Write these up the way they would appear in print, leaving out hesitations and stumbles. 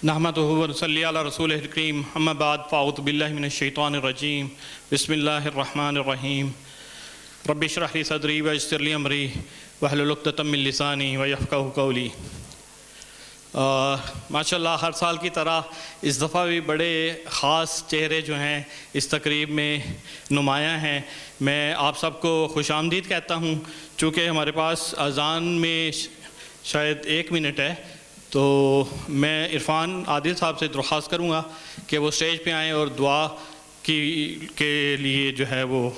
نحمدہ و نصلی علی رسولہ الکریم اما بعد فاعوذ باللہ من الشیطان الرجیم بسم اللہ الرحمن الرحیم رب اشرح لی صدری ویسر لی امری واحلل عقدۃ من لسانی ویفقہوا قولی۔ ماشاءاللہ ہر سال کی طرح اس دفعہ بھی بڑے خاص چہرے جو ہیں اس تقریب میں نمایاں ہیں۔ میں آپ سب کو خوش آمدید کہتا ہوں۔ چونکہ ہمارے پاس اذان میں شاید 1 منٹ ہے، تو میں عرفان عادل صاحب سے درخواست کروں گا کہ وہ اسٹیج پہ آئیں اور دعا کے لیے جو ہے وہ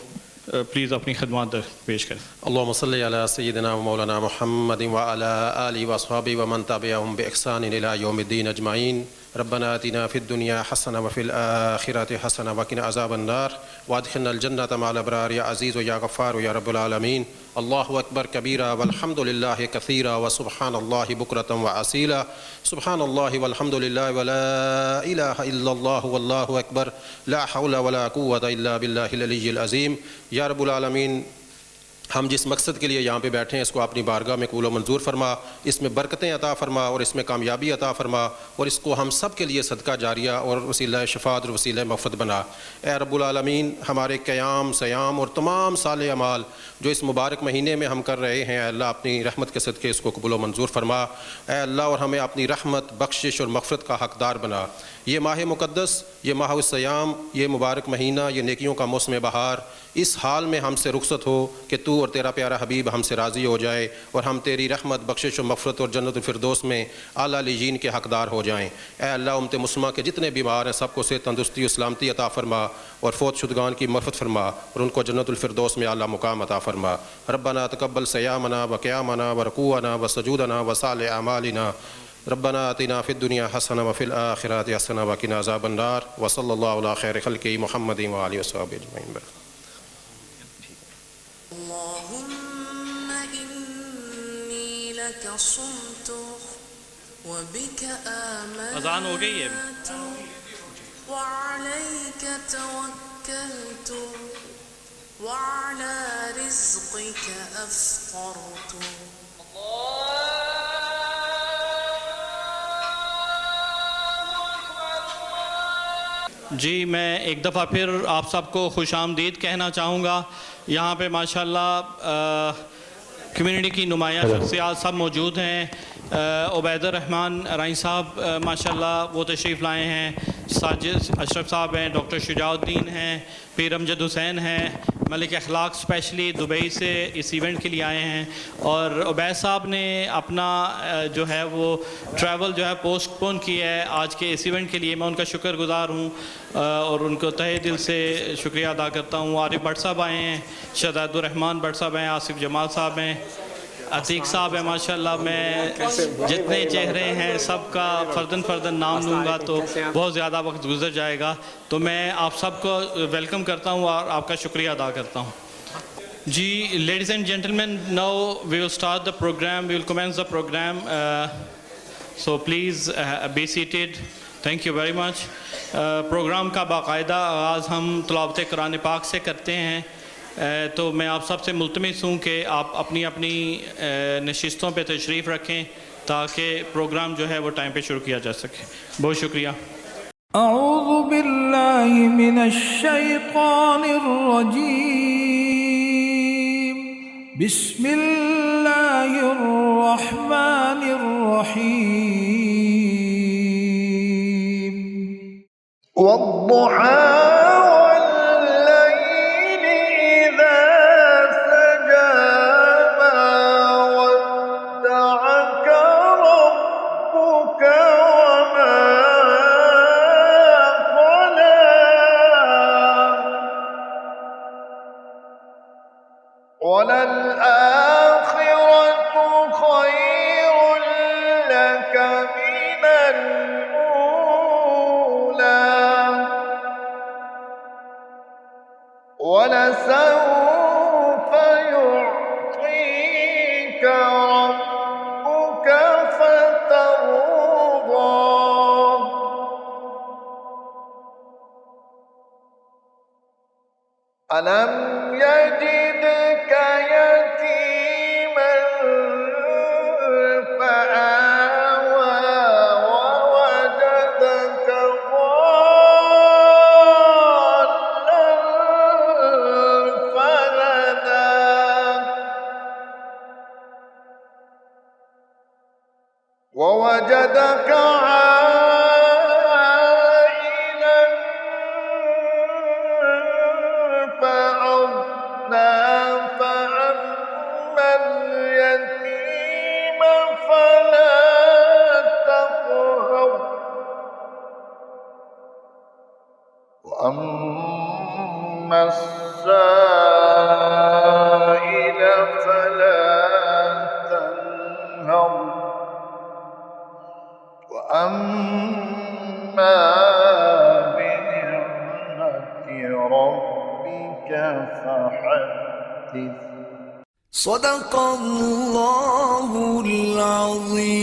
پلیز اپنی خدمات پیش کریں۔ اللہم صلی علی سیدنا و مولانا محمد وعلی آلہ واصحابہ ومن تبعہم بإحسان الی یوم الدین اجمعین۔ ربنا آتنا فی الدنیا حسنہ وفی الآخرۃ حسنہ وقنا عذاب النار وادخلنا الجنۃ مع الابرار یا عزیز یا غفار یا رب العالمین۔ اللہ اکبر کبیرہ والحمد للہ کثیرہ وسبحان اللہ بکرۃ واسیلہ۔ سبحان اللہ والحمد للہ ولا الہ الا اللہ واللہ اکبر لا حول ولا قوۃ الا باللہ العلی العظیم۔ یا رب العالمین، ہم جس مقصد کے لیے یہاں پہ بیٹھے ہیں اس کو اپنی بارگاہ میں قبول و منظور فرما، اس میں برکتیں عطا فرما اور اس میں کامیابی عطا فرما، اور اس کو ہم سب کے لیے صدقہ جاریہ اور وسیلہ شفاعت اور وسیلہ مغفرت بنا۔ اے رب العالمین، ہمارے قیام، سیام اور تمام صالح اعمال جو اس مبارک مہینے میں ہم کر رہے ہیں، اے اللہ اپنی رحمت کے صدقے اس کو قبول و منظور فرما۔ اے اللہ، اور ہمیں اپنی رحمت، بخشش اور مغفرت کا حقدار بنا۔ یہ ماہ مقدس، یہ ماہ الصیام، یہ مبارک مہینہ، یہ نیکیوں کا موسم بہار اس حال میں ہم سے رخصت ہو کہ تو اور تیرا پیارا حبیب ہم سے راضی ہو جائے اور ہم تیری رحمت، بخشش و مغفرت اور جنت الفردوس میں اعلیٰ علیین کے حقدار ہو جائیں۔ اے اللہ، امت مسلمہ کے جتنے بیمار ہیں سب کو صحت، تندرستی و سلامتی عطا فرما اور فوت شدگان کی مغفرت فرما اور ان کو جنت الفردوس میں اعلیٰ مقام عطا فرما۔ ربنا تقبل صیامنا و قیامنا و رکوعنا و سجودنا و صالح اعمالنا۔ ربنا آتنا فی الدنیا حسنہ وفی الآخرۃ حسنہ وقنا عذاب النار۔ وصلی اللہ علی خیر خلقہ محمد وآلہ وصحبہ اجمعین۔ اللهم إني لك صمت وبك اذان ہو گئی ہے۔ آمنت وعليك توكلت وعلى رزقك أفطرت۔ جی، میں ایک دفعہ پھر آپ سب کو خوش آمدید کہنا چاہوں گا۔ یہاں پہ ماشاءاللہ کمیونٹی کی نمایاں شخصیات سب موجود ہیں۔ عبید الرحمن رائیں صاحب ماشاءاللہ وہ تشریف لائے ہیں، ساجد اشرف صاحب ہیں، ڈاکٹر شجاع الدین ہیں، پیر امجد حسین ہیں، ملک اخلاق اسپیشلی دبئی سے اس ایونٹ کے لیے آئے ہیں، اور عبید صاحب نے اپنا جو ہے وہ ٹریول جو ہے پوسٹ پون کی ہے آج کے اس ایونٹ کے لیے۔ میں ان کا شکر گزار ہوں اور ان کو تہہ دل سے شکریہ ادا کرتا ہوں۔ عارف بٹ صاحب آئے ہیں، شہزاد الرحمان بٹ صاحب ہیں، آصف جمال صاحب ہیں، عتیق صاحب ہیں۔ ماشاءاللہ میں جتنے چہرے ہیں سب کا فردن نام لوں گا تو بہت زیادہ وقت گزر جائے گا، تو میں آپ سب کو ویلکم کرتا ہوں اور آپ کا شکریہ ادا کرتا ہوں۔ جی، ladies and gentlemen, now we will start the programme, we will commence the programme, so please be seated. Thank you very much. Programme کا باقاعدہ آغاز ہم تلاوت قرآن پاک سے کرتے ہیں، تو میں آپ سب سے ملتمس ہوں کہ آپ اپنی اپنی نشستوں پہ تشریف رکھیں تاکہ پروگرام جو ہے وہ ٹائم پہ شروع کیا جا سکے۔ بہت شکریہ۔ اعوذ باللہ من الشیطان الرجیم، بسم اللہ الرحمن الرحیم۔ والضحى والليل إذا سجى ما ودعك ربك وما قلى وللآخرة خير لك من الأولى ولسوف يعطيك ربك فترضى ألم يجدك يتيما فآوى ووجدك ووجدك عائلا فأغنى فأما اليتيم فلا تقهر وأما السائل فلا تنهر وأما بنعمة ربك فحدث صدق الله العظيم.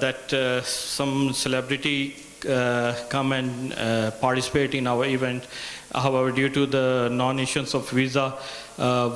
that some celebrity come and participate in our event. However, due to the non-issuance of visa,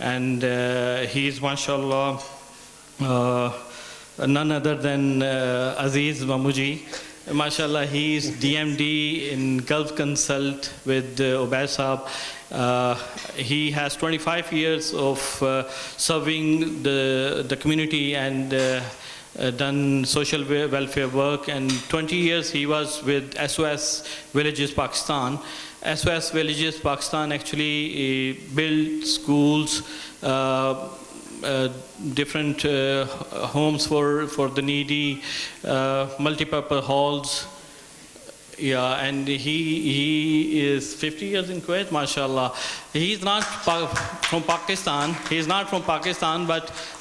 and he is mashallah none other than Aziz Mamuji. Mashallah, he is DMD in Gulf Consult with Ubaid Saab. He has 25 years of serving the community and done social welfare work, and 20 years he was with SOS Villages Pakistan. SOS Villages Pakistan actually built schools, different homes for the needy, multi-purpose halls. Yeah, and he is 50 years in Kuwait, mashallah. He is not from Pakistan. He is not from Pakistan, but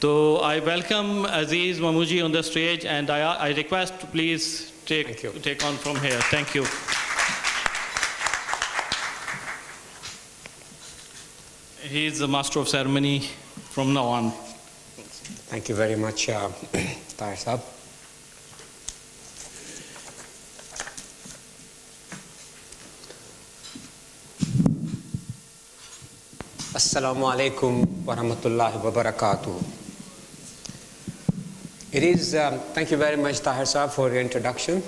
So I welcome Aziz Mamuji on the stage, and I request to please take on from here. Thank you. He is the master of ceremony from now on. Thank you very much, Tahir Saab. Assalamu alaikum wa rahmatullahi wa barakatuh. It is, thank you very much, Tahir Saab, for your introduction.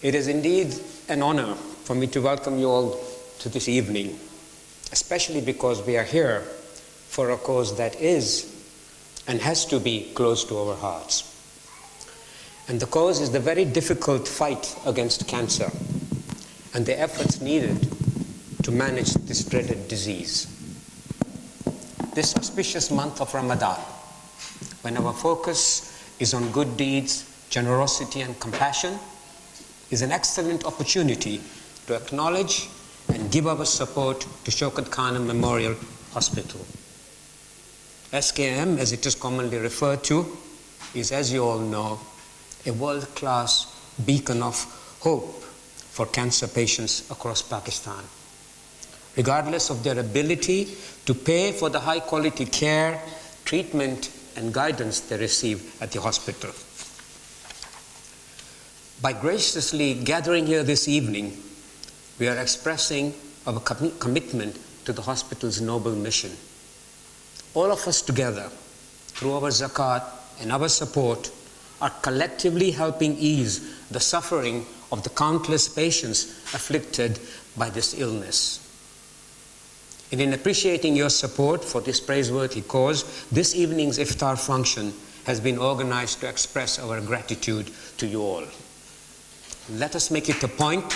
It is indeed an honor for me to welcome you all to this evening, especially because we are here for a cause that is and has to be close to our hearts. And the cause is the very difficult fight against cancer and the efforts needed to manage this dreaded disease. This auspicious month of Ramadan, when our focus is on good deeds, generosity and compassion, is an excellent opportunity to acknowledge and give our support to Shaukat Khanum Memorial Hospital. SKM, as it is commonly referred to, is, as you all know, a world-class beacon of hope for cancer patients across Pakistan, regardless of their ability to pay for the high-quality care, treatment, and guidance they receive at the hospital. By graciously gathering here this evening, we are expressing our commitment to the hospital's noble mission. All of us together, through our zakat and our support, are collectively helping ease the suffering of the countless patients afflicted by this illness. And in appreciating your support for this praiseworthy cause, this evening's iftar function has been organized to express our gratitude to you all. Let us make it a point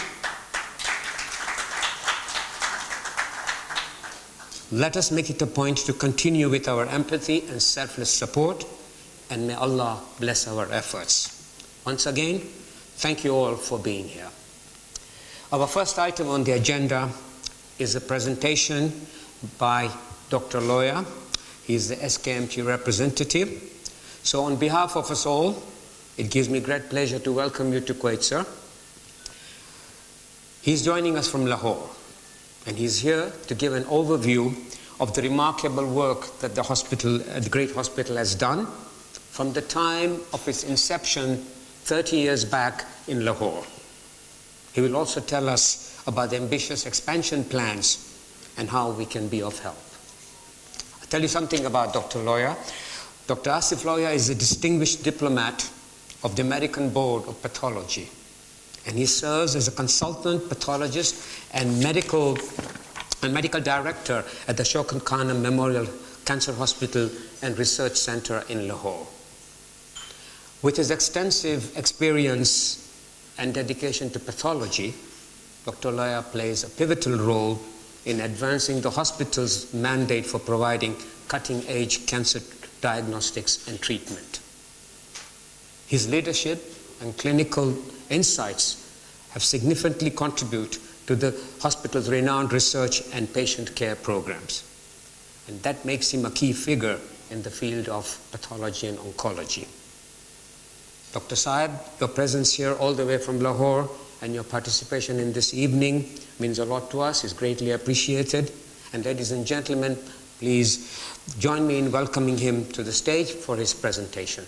to continue with our empathy and selfless support, and may Allah bless our efforts. Once again, thank you all for being here. Our first item on the agenda is a presentation by Dr. Loya. He is the SKMT representative. So on behalf of us all, it gives me great pleasure to welcome you to Kuwait, sir. He's joining us from Lahore, and he's here to give an overview of the remarkable work that the hospital, the great hospital, has done from the time of its inception 30 years back in Lahore. He will also tell us about the ambitious expansion plans and how we can be of help. I'll tell you something about Dr. Loya. Dr. Asif Loya is a distinguished diplomat of the American Board of Pathology, and he serves as a consultant pathologist and medical director at the Shaukat Khanum Memorial Cancer Hospital and Research Center in Lahore. With his extensive experience and dedication to pathology, Dr. Loya plays a pivotal role in advancing the hospital's mandate for providing cutting-edge cancer diagnostics and treatment. His leadership and clinical insights have significantly contributed to the hospital's renowned research and patient care programs. And that makes him a key figure in the field of pathology and oncology. Dr. Saab, your presence here all the way from Lahore and your participation in this evening means a lot to us, is greatly appreciated. And ladies and gentlemen, please join me in welcoming him to the stage for his presentation.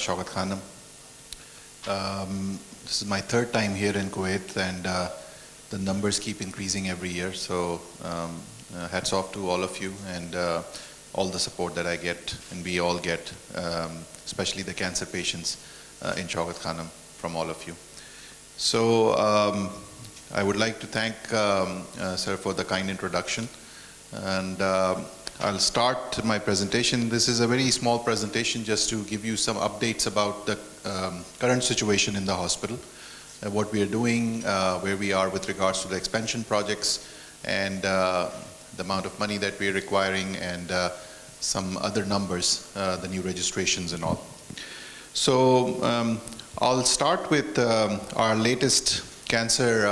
Shaukat Khanum. This is my third time here in Kuwait, and the numbers keep increasing every year, so hats off to all of you and all the support that I get and we all get, especially the cancer patients in Shaukat Khanum, from all of you. So I would like to thank sir for the kind introduction, and I'll start my presentation. This is a very small presentation just to give you some updates about the current situation in the hospital, what we are doing, where we are with regards to the expansion projects, and the amount of money that we are requiring, and some other numbers, the new registrations and all. So I'll start with our latest cancer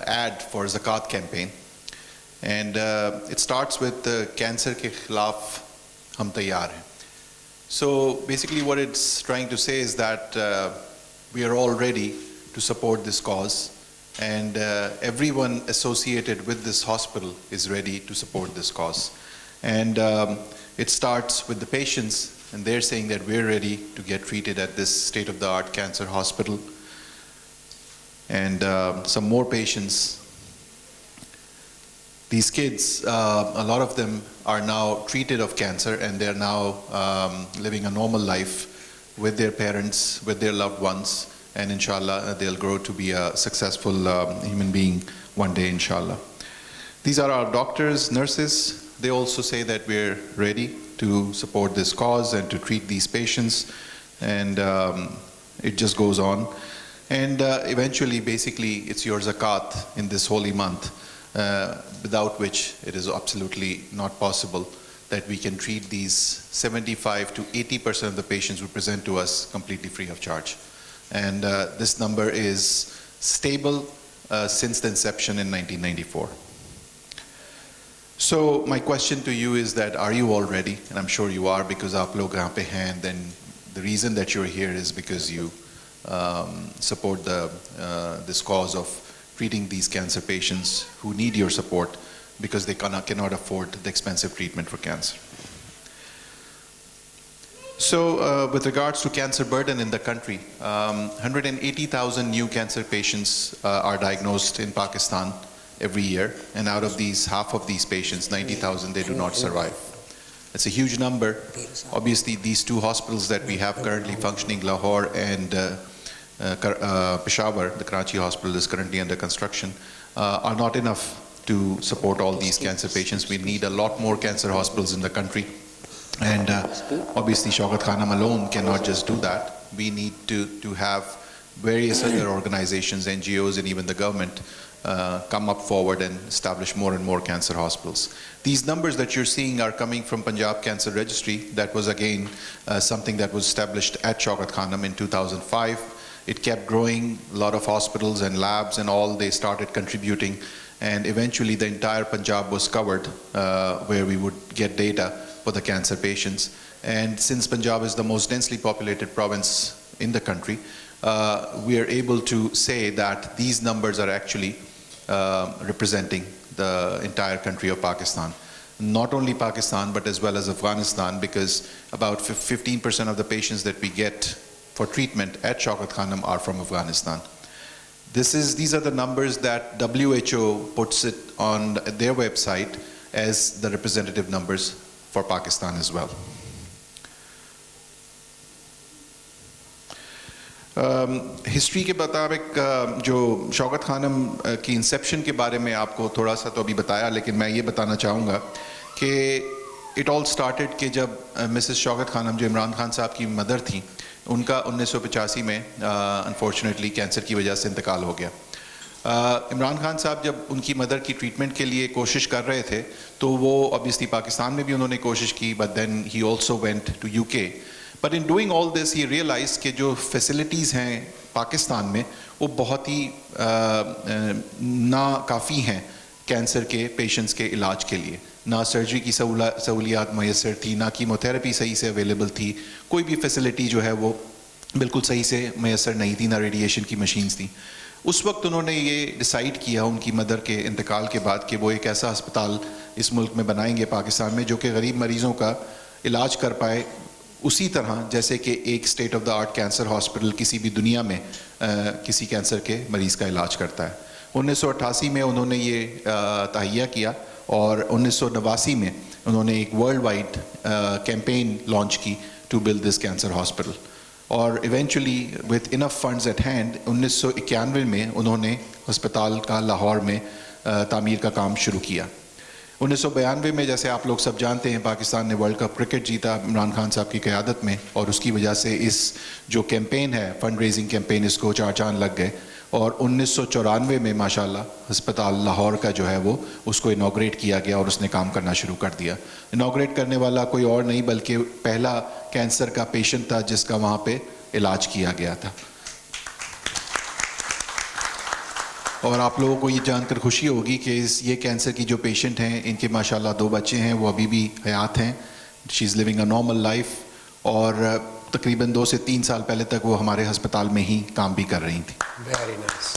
ad for Zakat campaign. And it starts with cancer ke khilaf hum taiyar hain. So basically what it's trying to say is that we are all ready to support this cause, and everyone associated with this hospital is ready to support this cause. And it starts with the patients, and they're saying that we're ready to get treated at this state-of-the-art cancer hospital. And some more patients. These kids, a lot of them are now treated of cancer, and they're now living a normal life with their parents, with their loved ones, and inshallah they'll grow to be a successful human being one day, inshallah. These are our doctors, nurses. They also say that we're ready to support this cause and to treat these patients, and it just goes on. And eventually, basically, it's your zakat in this holy month, without which it is absolutely not possible that we can treat these 75 to 80% of the patients who present to us completely free of charge. And this number is stable since the inception in 1994. So my question to you is that, are you all ready? And I'm sure you are, because aap log yahan pe hain, then the reason that you're here is because you support this cause of treating these cancer patients who need your support because they cannot afford the expensive treatment for cancer. So with regards to cancer burden in the country, 180,000 new cancer patients are diagnosed in Pakistan every year, and out of these, half of these patients, 90,000, they do not survive. It's a huge number. Obviously, these two hospitals that we have currently functioning, Lahore and Peshawar, the Karachi hospital is currently under construction, are not enough to support all these cancer patients. We need a lot more cancer hospitals in the country. And obviously, Shaukat Khanum alone cannot just do that. We need to have various other organizations, NGOs, and even the government come up forward and establish more and more cancer hospitals. These numbers that you're seeing are coming from Punjab Cancer Registry. That was again something that was established at Shaukat Khanum in 2005. it kept growing. A lot of hospitals and labs and all, they started contributing. And eventually the entire Punjab was covered, where we would get data for the cancer patients. And since Punjab is the most densely populated province in the country, we are able to say that these numbers are actually representing the entire country of Pakistan. Not only Pakistan, but as well as Afghanistan, because about 15% of the patients that we get for treatment at Shaukat Khanum are from Afghanistan. These are the numbers that WHO puts it on their website as the representative numbers for Pakistan as well. History کے مطابق جو شوکت خانم کی inception کے بارے میں آپ کو تھوڑا سا تو ابھی بتایا، لیکن میں یہ بتانا چاہوں گا کہ اٹ آل سٹارٹڈ کہ جب مسز شوکت خانم جو عمران خان صاحب کی مدر تھیں، ان کا 1985 میں انفارچونیٹلی کینسر کی وجہ سے انتقال ہو گیا. عمران خان صاحب جب ان کی مدر کی ٹریٹمنٹ کے لیے کوشش کر رہے تھے تو وہ obviously پاکستان میں بھی انہوں نے کوشش کی, but then he also went to UK. But in doing all this he realized کہ جو فیسلٹیز ہیں پاکستان میں وہ بہت ہی ناکافی ہیں کینسر کے پیشنٹس کے علاج کے لیے. نہ سرجری کی سہولیات میسر تھی, نہ کیموتھراپی صحیح سے اویلیبل تھی, کوئی بھی فیسلٹی جو ہے وہ بالکل صحیح سے میسر نہیں تھی, نہ ریڈیشن کی مشینز تھیں. اس وقت انہوں نے یہ ڈیسائیڈ کیا ان کی مدر کے انتقال کے بعد کہ وہ ایک ایسا ہسپتال اس ملک میں بنائیں گے پاکستان میں جو کہ غریب مریضوں کا علاج کر پائے اسی طرح جیسے کہ ایک state of the art cancer hospital کسی بھی دنیا میں کسی کینسر کے مریض کا علاج کرتا ہے. 1988 میں انہوں نے یہ تہیہ کیا اور 1989 میں انہوں نے ایک ورلڈ وائڈ کیمپین لانچ کی to build this cancer hospital, اور eventually with enough funds at hand 1991 میں انہوں نے ہسپتال کا لاہور میں تعمیر کا کام شروع کیا. 1992 میں جیسے آپ لوگ سب جانتے ہیں پاکستان نے ورلڈ کپ کرکٹ جیتا عمران خان صاحب کی قیادت میں, اور اس کی وجہ سے اس جو کیمپین ہے فنڈ ریزنگ کیمپین اس کو چار چاند لگ گئے, اور 1994 میں ماشاءاللہ ہسپتال لاہور کا جو ہے وہ اس کو انوگریٹ کیا گیا اور اس نے کام کرنا شروع کر دیا. انوگریٹ کرنے والا کوئی اور نہیں بلکہ پہلا کینسر کا پیشنٹ تھا جس کا وہاں پہ علاج کیا گیا تھا. اور آپ لوگوں کو یہ جان کر خوشی ہوگی کہ یہ کینسر کی جو پیشنٹ ہیں ان کے ماشاءاللہ 2 بچے ہیں, وہ ابھی بھی حیات ہیں. شی از لیونگ اے نارمل لائف, اور تقریباً 2 سے 3 سال پہلے تک وہ ہمارے ہسپتال میں ہی کام بھی کر رہی تھیں. Very nice.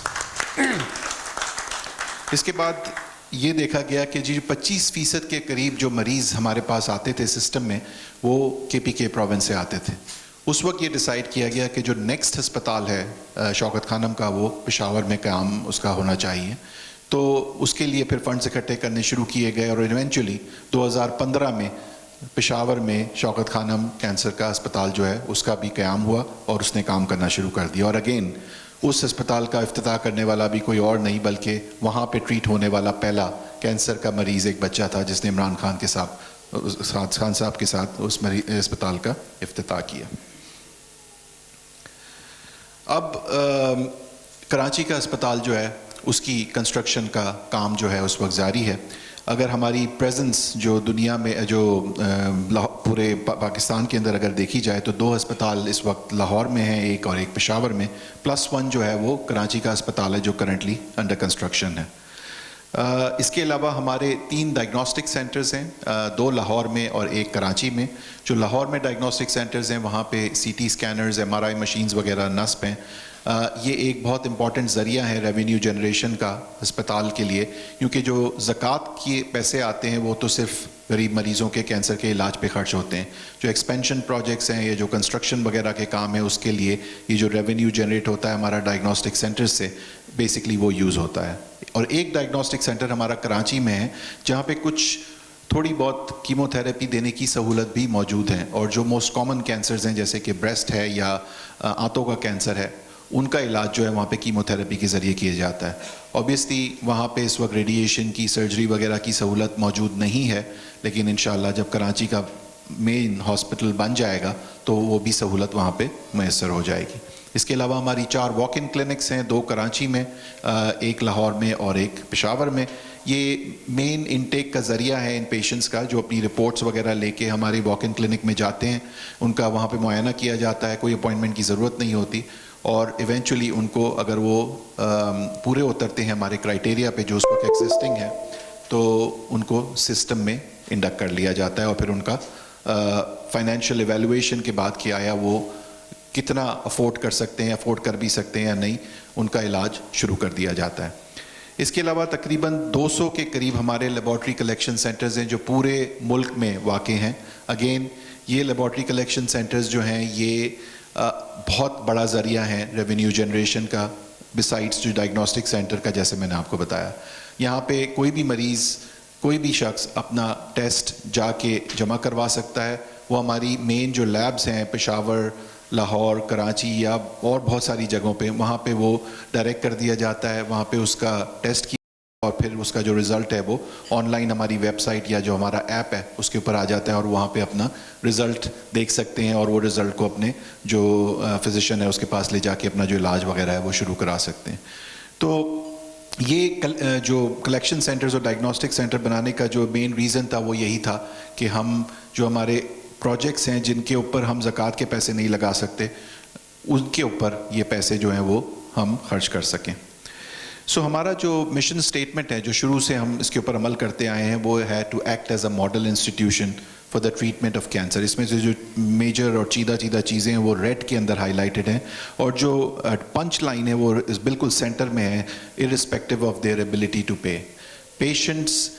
اس کے بعد یہ دیکھا گیا کہ جی 25% کے قریب جو مریض ہمارے پاس آتے تھے سسٹم میں وہ KPK پروونس سے آتے تھے. اس وقت یہ ڈیسائیڈ کیا گیا کہ جو نیکسٹ ہسپتال ہے شوکت خانم کا وہ پشاور میں قیام اس کا ہونا چاہیے. تو اس کے لیے پھر فنڈز اکٹھے کرنے شروع کیے گئے, اور ایونچولی 2015 میں پشاور میں شوکت خانم کینسر کا ہسپتال جو ہے اس کا بھی قیام ہوا اور اس نے کام کرنا شروع کر دیا. اور اگین اس ہسپتال کا افتتاح کرنے والا بھی کوئی اور نہیں بلکہ وہاں پہ ٹریٹ ہونے والا پہلا کینسر کا مریض ایک بچہ تھا جس نے عمران خان کے ساتھ خان صاحب کے ساتھ اس ہسپتال کا افتتاح کیا. اب کراچی کا ہسپتال جو ہے اس کی کنسٹرکشن کا کام جو ہے اس وقت جاری ہے. اگر ہماری پریزنس جو دنیا میں جو پورے پاکستان کے اندر اگر دیکھی جائے تو 2 ہسپتال اس وقت لاہور میں ہیں, ایک اور ایک پشاور میں, +1 جو ہے وہ کراچی کا ہسپتال ہے جو کرنٹلی انڈر کنسٹرکشن ہے. اس کے علاوہ ہمارے 3 ڈائگنوسٹک سینٹرز ہیں, 2 لاہور میں اور ایک کراچی میں. جو لاہور میں ڈائگنوسٹک سینٹرز ہیں وہاں پہ CT اسکینرز, MRI مشینز وغیرہ نصب ہیں. یہ ایک بہت امپورٹنٹ ذریعہ ہے ریونیو جنریشن کا ہسپتال کے لیے, کیونکہ جو زکوٰۃ کے پیسے آتے ہیں وہ تو صرف غریب مریضوں کے کینسر کے علاج پہ خرچ ہوتے ہیں. جو ایکسپینشن پروجیکٹس ہیں یا جو کنسٹرکشن وغیرہ کے کام ہیں اس کے لیے یہ جو ریونیو جنریٹ ہوتا ہے ہمارا ڈائگنوسٹک سینٹر سے بیسکلی وہ یوز ہوتا ہے. اور ایک ڈائگنوسٹک سینٹر ہمارا کراچی میں ہے جہاں پہ کچھ تھوڑی بہت کیموتھراپی دینے کی سہولت بھی موجود ہیں, اور جو موسٹ کامن کینسرز ہیں جیسے کہ بریسٹ ہے یا آنتوں کا کینسر ہے ان کا علاج جو ہے وہاں پہ کیموتھراپی کے ذریعے کیا جاتا ہے. اوبیسلی وہاں پہ اس وقت ریڈیشن کی سرجری وغیرہ کی سہولت موجود نہیں ہے, لیکن انشاءاللہ جب کراچی کا مین ہاسپٹل بن جائے گا تو وہ بھی سہولت وہاں پہ میسر ہو جائے گی. اس کے علاوہ ہماری 4 واک ان کلینکس ہیں, 2 کراچی میں, ایک لاہور میں اور ایک پشاور میں. یہ مین انٹیک کا ذریعہ ہے ان پیشنٹس کا جو اپنی رپورٹس وغیرہ لے کے ہماری واک ان کلینک میں جاتے ہیں, ان کا وہاں پہ معائنہ کیا جاتا ہے, کوئی اپوائنٹمنٹ کی ضرورت نہیں ہوتی, اور ایونچولی ان کو اگر وہ پورے اترتے ہیں ہمارے کرائٹیریا پہ جو اس وقت ایگزسٹنگ ہے تو ان کو سسٹم میں انڈکٹ کر لیا جاتا ہے اور پھر ان کا فائنینشیل ایویلویشن کے بعد کہ آیا وہ کتنا افورڈ کر سکتے ہیں، افورڈ کر بھی سکتے ہیں یا نہیں، ان کا علاج شروع کر دیا جاتا ہے. اس کے علاوہ تقریباً 200 کے قریب ہمارے لیبارٹری کلیکشن سینٹرز ہیں جو پورے ملک میں واقع ہیں. اگین یہ لیبارٹری کلیکشن سینٹرز جو ہیں یہ بہت بڑا ذریعہ ہیں ریونیو جنریشن کا، بسائڈس جو ڈائگنوسٹک سینٹر کا جیسے میں نے آپ کو بتایا. یہاں پہ کوئی بھی مریض، کوئی بھی شخص اپنا ٹیسٹ جا کے جمع کروا سکتا ہے. وہ ہماری مین جو لیبز ہیں پشاور، لاہور، کراچی یا اور بہت ساری جگہوں پہ، وہاں پہ وہ ڈائریکٹ کر دیا جاتا ہے، وہاں پہ اس کا ٹیسٹ کیا اور پھر اس کا جو رزلٹ ہے وہ آن لائن ہماری ویب سائٹ یا جو ہمارا ایپ ہے اس کے اوپر آ جاتا ہے اور وہاں پہ اپنا رزلٹ دیکھ سکتے ہیں اور وہ رزلٹ کو اپنے جو فزیشین ہے اس کے پاس لے جا کے اپنا جو علاج وغیرہ ہے وہ شروع کرا سکتے ہیں. تو یہ جو کلیکشن سینٹرز اور ڈائگنوسٹک سینٹر بنانے کا جو مین ریزن تھا وہ یہی تھا کہ ہم جو ہمارے پروجیکٹس ہیں جن کے اوپر ہم زکوٰۃ کے پیسے نہیں لگا سکتے، ان کے اوپر یہ پیسے جو ہیں وہ ہم خرچ کر سکیں. سو ہمارا جو مشن اسٹیٹمنٹ ہے جو شروع سے ہم اس کے اوپر عمل کرتے آئے ہیں وہ ہے to act as a model institution for the treatment of cancer. اس میں سے جو میجر اور چیدہ چیزیں ہیں وہ ریڈ کے اندر ہائی لائٹڈ ہیں اور جو پنچ لائن ہے وہ بالکل سینٹر میں ہے، irrespective of their ability to pay. Patients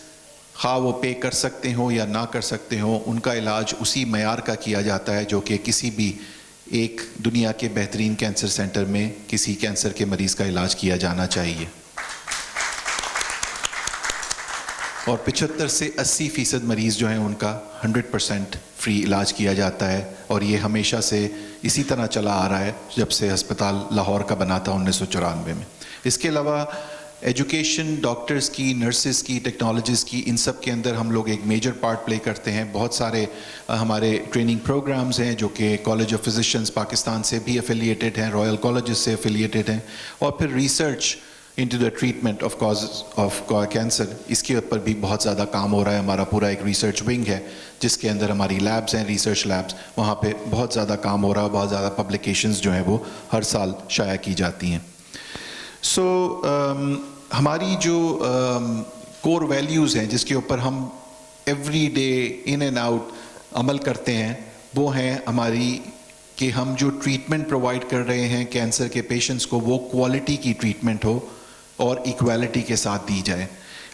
خواہ وہ پے کر سکتے ہوں یا نہ کر سکتے ہوں، ان کا علاج اسی معیار کا کیا جاتا ہے جو کہ کسی بھی ایک دنیا کے بہترین کینسر سینٹر میں کسی کینسر کے مریض کا علاج کیا جانا چاہیے. اور 75 سے 80% مریض جو ہیں ان کا 100% فری علاج کیا جاتا ہے اور یہ ہمیشہ سے اسی طرح چلا آ رہا ہے جب سے ہسپتال لاہور کا بنا تھا 1994 میں. اس کے علاوہ ایجوکیشن، ڈاکٹرز کی، نرسز کی، ٹیکنالوجیز کی، ان سب کے اندر ہم لوگ ایک میجر پارٹ پلے کرتے ہیں. بہت سارے ہمارے ٹریننگ پروگرامز ہیں جو کہ کالج آف فزیشنز پاکستان سے بھی افیلیٹڈ ہیں، رائل کالجز سے افیلیٹڈ ہیں، اور پھر research into the treatment of causes of cancer, اس کے اوپر بھی بہت زیادہ کام ہو رہا ہے. ہمارا پورا ایک ریسرچ ونگ ہے جس کے اندر ہماری لیبز ہیں، ریسرچ لیبز، وہاں پہ بہت زیادہ کام ہو رہا ہے، بہت زیادہ پبلیکیشنز جو ہیں وہ ہر سال شائع کی جاتی ہیں. سو ہماری جو کور ویلیوز ہیں جس کے اوپر ہم every day in and out عمل کرتے ہیں وہ ہیں ہماری کہ ہم جو ٹریٹمنٹ پرووائڈ کر رہے ہیں کینسر کے پیشنٹس کو وہ کوالٹی کی ٹریٹمنٹ ہو اور ایکویلٹی کے ساتھ دی جائے.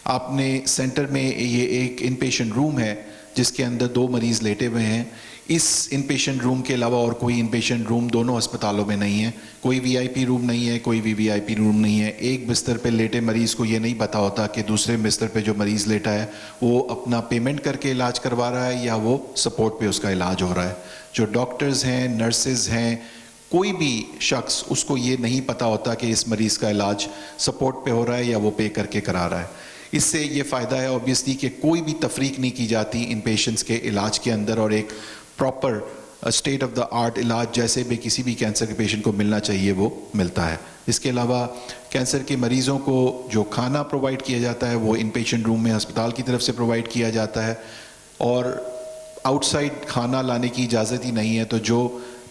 آپ نے سینٹر میں یہ ایک ان پیشنٹ روم ہے جس کے اندر 2 مریض لیٹے ہوئے ہیں. اس ان پیشنٹ روم کے علاوہ اور کوئی ان پیشنٹ روم دونوں ہسپتالوں میں نہیں ہے. کوئی وی آئی پی روم نہیں ہے، کوئی وی آئی پی روم نہیں ہے. ایک بستر پہ لیٹے مریض کو یہ نہیں پتا ہوتا کہ دوسرے بستر پہ جو مریض لیٹا ہے وہ اپنا پیمنٹ کر کے علاج کروا رہا ہے یا وہ سپورٹ پہ اس کا علاج ہو رہا ہے. جو ڈاکٹرز ہیں، نرسز ہیں، کوئی بھی شخص اس کو یہ نہیں پتا ہوتا کہ اس مریض کا علاج سپورٹ پہ ہو رہا ہے یا وہ پے کر کے کرا رہا ہے. اس سے یہ فائدہ ہے اوبیسلی کہ کوئی بھی تفریق نہیں کی جاتی ان پیشنٹس کے علاج کے اندر اور ایک proper state of the art علاج جیسے بھی کسی بھی کینسر کے پیشنٹ کو ملنا چاہیے وہ ملتا ہے. اس کے علاوہ کینسر کے مریضوں کو جو کھانا پرووائڈ کیا جاتا ہے وہ ان پیشنٹ روم میں ہسپتال کی طرف سے پرووائڈ کیا جاتا ہے اور آؤٹ سائڈ کھانا لانے کی اجازت ہی نہیں ہے. تو جو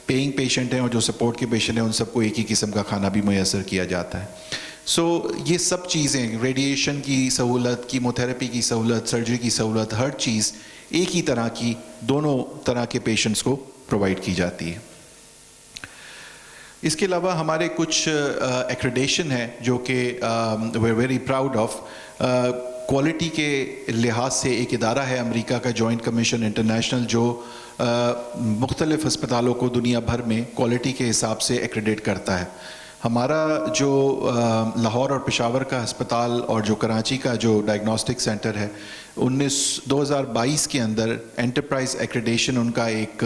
پیئنگ پیشنٹ ہیں اور جو سپورٹ کے پیشنٹ ہیں ان سب کو ایک ہی قسم کا کھانا بھی میسر کیا جاتا ہے. سو یہ سب چیزیں، ریڈیشن کی سہولت، کیموتھراپی کی سہولت، سرجری کی سہولت، ہر چیز ایک ہی طرح کی دونوں طرح کے پیشنٹس کو پرووائڈ کی جاتی ہے. اس کے علاوہ ہمارے کچھ ایکریڈیشن ہیں جو کہ we are very proud of. Quality کے لحاظ سے ایک ادارہ ہے امریکہ کا جوائنٹ کمیشن انٹرنیشنل جو مختلف ہسپتالوں کو دنیا بھر میں کوالٹی کے حساب سے ایکریڈیٹ کرتا ہے. ہمارا جو لاہور اور پشاور کا ہسپتال اور جو کراچی کا جو ڈائگنوسٹک سینٹر ہے 2022 کے اندر انٹرپرائز ایکریڈیشن ان کا ایک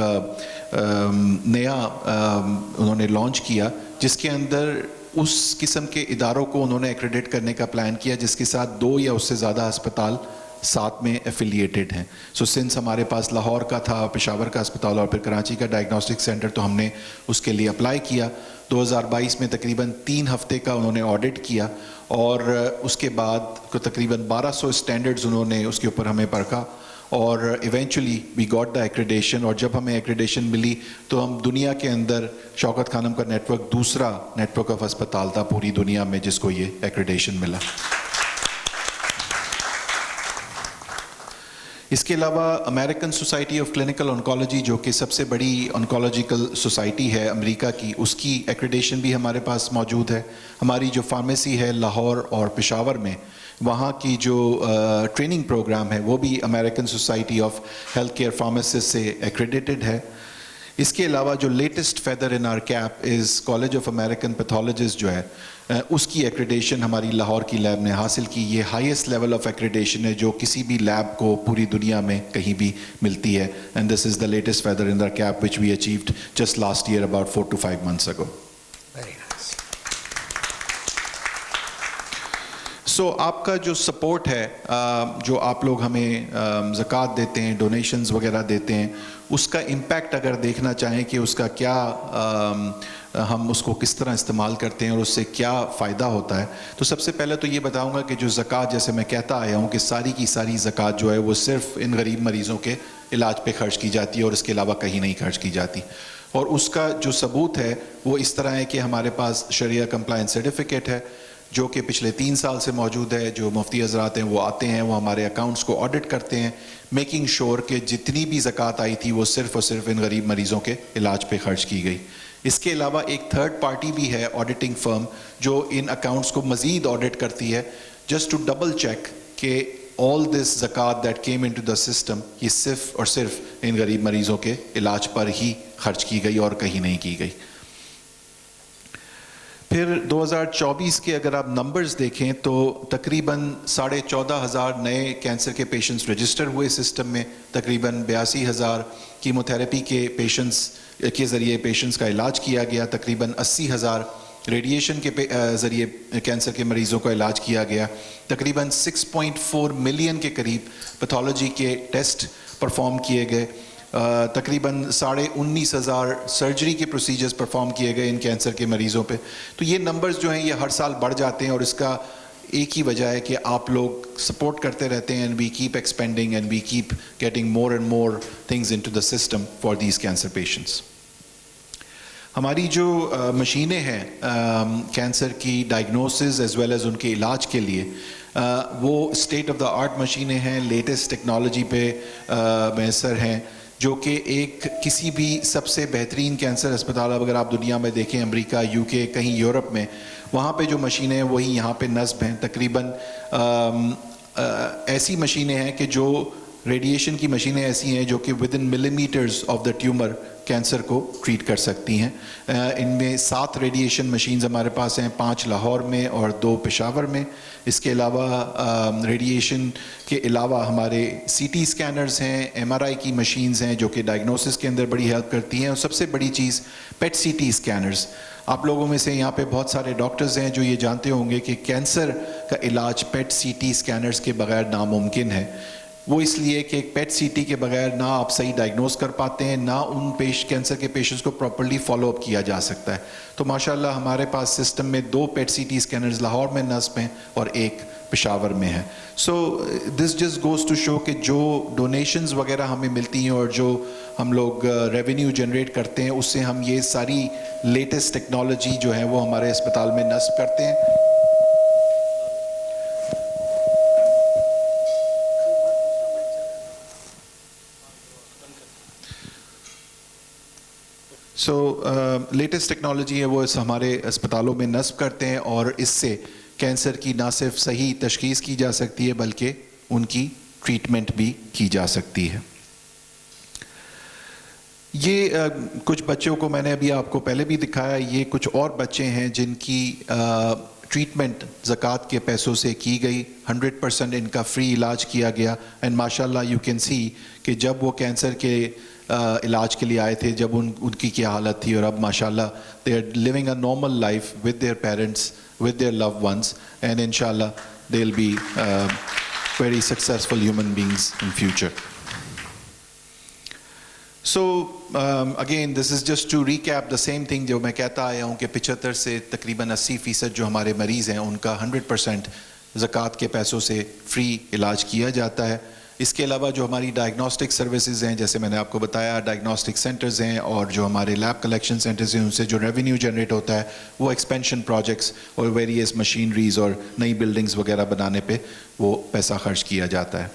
نیا انہوں نے لانچ کیا جس کے اندر اس قسم کے اداروں کو انہوں نے ایکریڈیٹ کرنے کا پلان کیا جس کے ساتھ 2 یا اس سے زیادہ ہسپتال ساتھ میں ایفیلیٹڈ ہیں. سو سنس ہمارے پاس لاہور کا تھا، پشاور کا ہسپتال اور پھر کراچی کا ڈائگنوسٹک سینٹر تو ہم نے اس کے لیے اپلائی کیا. 2022 میں تقریباً 3 ہفتے کا انہوں نے آڈٹ کیا اور اس کے بعد تقریباً 1200 اسٹینڈرڈز انہوں نے اس کے اوپر ہمیں پرکھا اور eventually we got the accreditation. اور جب ہمیں ایکریڈیشن ملی تو ہم دنیا کے اندر شوکت خانم کا نیٹ ورک دوسرا نیٹ ورک آف اسپتال تھا پوری دنیا میں جس کو یہ ایکریڈیشن ملا. اس کے علاوہ American Society of clinical oncology جو کہ سب سے بڑی آنکالوجیکل سوسائٹی ہے امریکہ کی, اس کی ایکریڈیشن بھی ہمارے پاس موجود ہے. ہماری جو فارمیسی ہے لاہور اور پشاور میں, وہاں کی جو ٹریننگ پروگرام ہے وہ بھی American Society of Health Care Pharmacist سے ایکریڈیٹڈ ہے. اس کے علاوہ جو latest feather in our cap is College of American Pathologist جو ہے, اس کی ایکریڈیشن ہماری لاہور کی لیب نے حاصل کی. یہ ہائیسٹ لیول آف ایکریڈیشن ہے جو کسی بھی لیب کو پوری دنیا میں کہیں بھی ملتی ہے. And this is the latest feather in our cap which we achieved just last year about 4 to 5 months ago. Very nice. So آپ کا جو سپورٹ ہے, جو آپ لوگ ہمیں زکوٰۃ دیتے ہیں, ڈونیشنز وغیرہ دیتے ہیں, اس کا امپیکٹ اگر دیکھنا چاہیں کہ اس کا کیا, ہم اس کو کس طرح استعمال کرتے ہیں اور اس سے کیا فائدہ ہوتا ہے, تو سب سے پہلے تو یہ بتاؤں گا کہ جو زکوٰۃ, جیسے میں کہتا آیا ہوں کہ ساری کی ساری زکوٰۃ جو ہے وہ صرف ان غریب مریضوں کے علاج پہ خرچ کی جاتی ہے اور اس کے علاوہ کہیں نہیں خرچ کی جاتی. اور اس کا جو ثبوت ہے وہ اس طرح ہے کہ ہمارے پاس شریعہ کمپلائنس سرٹیفکیٹ ہے جو کہ پچھلے 3 سال سے موجود ہے. جو مفتی حضرات ہیں وہ آتے ہیں, وہ ہمارے اکاؤنٹس کو آڈٹ کرتے ہیں, میکنگ شور کہ جتنی بھی زکوٰۃ آئی تھی وہ صرف اور صرف ان غریب مریضوں کے علاج پہ خرچ کی گئی. اس کے علاوہ ایک تھرڈ پارٹی بھی ہے, آڈیٹنگ فرم, جو ان اکاؤنٹس کو مزید آڈٹ کرتی ہے جسٹ ٹو ڈبل چیک کہ all this zakat that came into the system یہ صرف اور صرف ان غریب مریضوں کے علاج پر ہی خرچ کی گئی اور کہیں نہیں کی گئی. پھر 2024 کے اگر آپ نمبرز دیکھیں تو تقریباً 14,500 نئے کینسر کے پیشنٹس رجسٹر ہوئے سسٹم میں, تقریباً 82,000 کیموتھراپی کے پیشنٹس کے ذریعے پیشنٹس کا علاج کیا گیا, تقریباً 80,000 ریڈیشن کے ذریعے کینسر کے مریضوں کا علاج کیا گیا, تقریباً 6.4 ملین کے قریب پیتھولوجی کے ٹیسٹ پرفارم کیے گئے, تقریباً 19,500 سرجری کے پروسیجرز پرفارم کیے گئے ان کینسر کے مریضوں پہ. تو یہ نمبرز جو ہیں یہ ہر سال بڑھ جاتے ہیں اور اس کا ایک ہی وجہ ہے کہ آپ لوگ سپورٹ کرتے رہتے ہیں, and we keep expanding and we keep getting more and more things into the system for these cancer patients. ہماری جو مشینیں ہیں کینسر کی ڈائگنوسس ایز ویل ایز ان کے علاج کے لیے, وہ اسٹیٹ آف دا آرٹ مشینیں ہیں, لیٹسٹ ٹیکنالوجی پہ میسر ہیں, جو کہ ایک کسی بھی سب سے بہترین کینسر اسپتال اگر آپ دنیا میں دیکھیں, امریکہ, یو کے, کہیں یورپ میں, وہاں پہ جو مشینیں ہیں وہی یہاں پہ نصب ہیں. تقریباً ایسی مشینیں ہیں کہ جو ریڈیشن کی مشینیں ایسی ہیں جو کہ with in millimetres of the tumour cancer کو ٹریٹ کر سکتی ہیں. ان میں 7 ریڈیشن مشینز ہمارے پاس ہیں, 5 لاہور میں اور 2 پشاور میں. اس کے علاوہ ریڈیشن کے علاوہ ہمارے سی ٹی اسکینرز ہیں, ایم آر آئی کی مشینز ہیں جو کہ ڈائگنوسس کے اندر بڑی ہیلپ کرتی ہیں, اور سب سے بڑی چیز پیٹ سی ٹی اسکینرز. آپ لوگوں میں سے یہاں پہ بہت سارے ڈاکٹرز ہیں جو یہ جانتے ہوں گے کہ کینسر کا علاج پیٹ سی ٹی اسکینرز کے بغیر ناممکن ہے. وہ اس لیے کہ ایک پیٹ سی ٹی کے بغیر نہ آپ صحیح ڈائگنوز کر پاتے ہیں, نہ ان کینسر کے پیشنٹس کو پراپرلی فالو اپ کیا جا سکتا ہے. تو ماشاءاللہ ہمارے پاس سسٹم میں 2 PET C T scanners Lahore میں نصب ہیں اور 1 پشاور میں ہے. So this just goes to show کہ جو ڈونیشنز وغیرہ ہمیں ملتی ہیں اور جو ہم لوگ ریونیو جنریٹ کرتے ہیں, اس سے ہم یہ ساری لیٹسٹ ٹیکنالوجی جو ہے وہ ہمارے اسپتال میں نصب کرتے ہیں. سو لیٹسٹ ٹیکنالوجی ہے وہ ہمارے اسپتالوں میں نصب کرتے ہیں, اور اس سے کینسر کی نہ صرف صحیح تشخیص کی جا سکتی ہے بلکہ ان کی ٹریٹمنٹ بھی کی جا سکتی ہے. یہ کچھ بچوں کو میں نے ابھی آپ کو پہلے بھی دکھایا, یہ کچھ اور بچے ہیں جن کی ٹریٹمنٹ زکوٰۃ کے پیسوں سے کی گئی, 100% ان کا فری علاج کیا گیا. اینڈ ماشاءاللہ یو کین سی کہ جب وہ کینسر کے علاج کے لیے آئے تھے, جب ان کی کیا حالت تھی, اور اب ماشاءاللہ they are living a normal life with their parents, with their loved ones, and انشاءاللہ they will be very successful human beings in future. So again this is just to recap the same thing جو میں کہتا آیا ہوں کہ 75 سے تقریباً 80% جو ہمارے مریض ہیں ان کا 100% زکوٰۃ کے پیسوں سے فری علاج کیا جاتا ہے. اس کے علاوہ جو ہماری ڈائگنوسٹک سروسز ہیں، جیسے میں نے آپ کو بتایا ڈائگنوسٹک سینٹرز ہیں، اور جو ہمارے لیب کلیکشن سینٹرز ہیں، ان سے جو ریونیو جنریٹ ہوتا ہے وہ ایکسپینشن پروجیکٹس اور ویریس مشینریز اور نئی بلڈنگز وغیرہ بنانے پہ وہ پیسہ خرچ کیا جاتا ہے.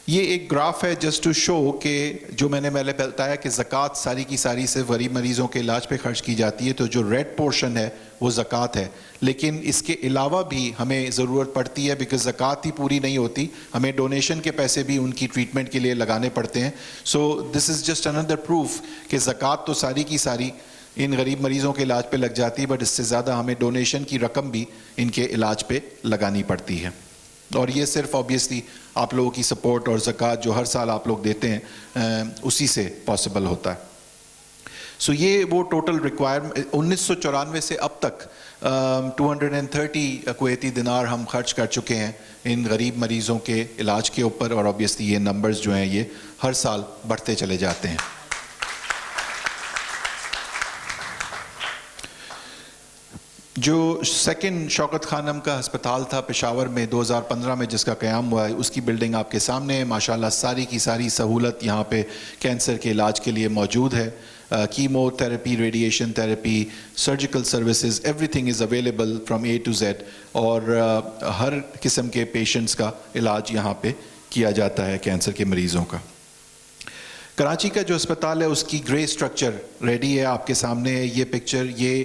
یہ ایک گراف ہے جسٹ ٹو شو کہ جو میں نے بتایا کہ زکوٰۃ ساری کی ساری صرف غریب مریضوں کے علاج پہ خرچ کی جاتی ہے، تو جو ریڈ پورشن ہے وہ زکوٰۃ ہے. لیکن اس کے علاوہ بھی ہمیں ضرورت پڑتی ہے، بیکاز زکوٰۃ ہی پوری نہیں ہوتی، ہمیں ڈونیشن کے پیسے بھی ان کی ٹریٹمنٹ کے لیے لگانے پڑتے ہیں. سو دس از جسٹ اندر پروف کہ زکوٰۃ تو ساری کی ساری ان غریب مریضوں کے علاج پہ لگ جاتی ہے، بٹ اس سے زیادہ ہمیں ڈونیشن کی رقم بھی ان کے علاج پہ لگانی پڑتی ہے. اور یہ صرف آبویسلی آپ لوگوں کی سپورٹ اور زکوٰۃ جو ہر سال آپ لوگ دیتے ہیں اسی سے پاسبل ہوتا ہے. سو یہ وہ ٹوٹل ریکوائرمنٹ 1994 سے اب تک 230 کویتی دینار ہم خرچ کر چکے ہیں ان غریب مریضوں کے علاج کے اوپر، اور آبویسلی یہ نمبرز جو ہیں یہ ہر سال بڑھتے چلے جاتے ہیں. جو سیکنڈ شوکت خانم کا ہسپتال تھا پشاور میں 2015 میں جس کا قیام ہوا ہے، اس کی بلڈنگ آپ کے سامنے ہے. ماشاءاللہ ساری کی ساری سہولت یہاں پہ کینسر کے علاج کے لیے موجود ہے. Chemotherapy, radiation therapy, surgical services, everything is available from A to Z, اور ہر قسم کے پیشنٹس کا علاج یہاں پہ کیا جاتا ہے کینسر کے مریضوں کا. کراچی کا جو ہسپتال ہے اس کی گرے اسٹرکچر ریڈی ہے آپ کے سامنے ہے. یہ پکچر یہ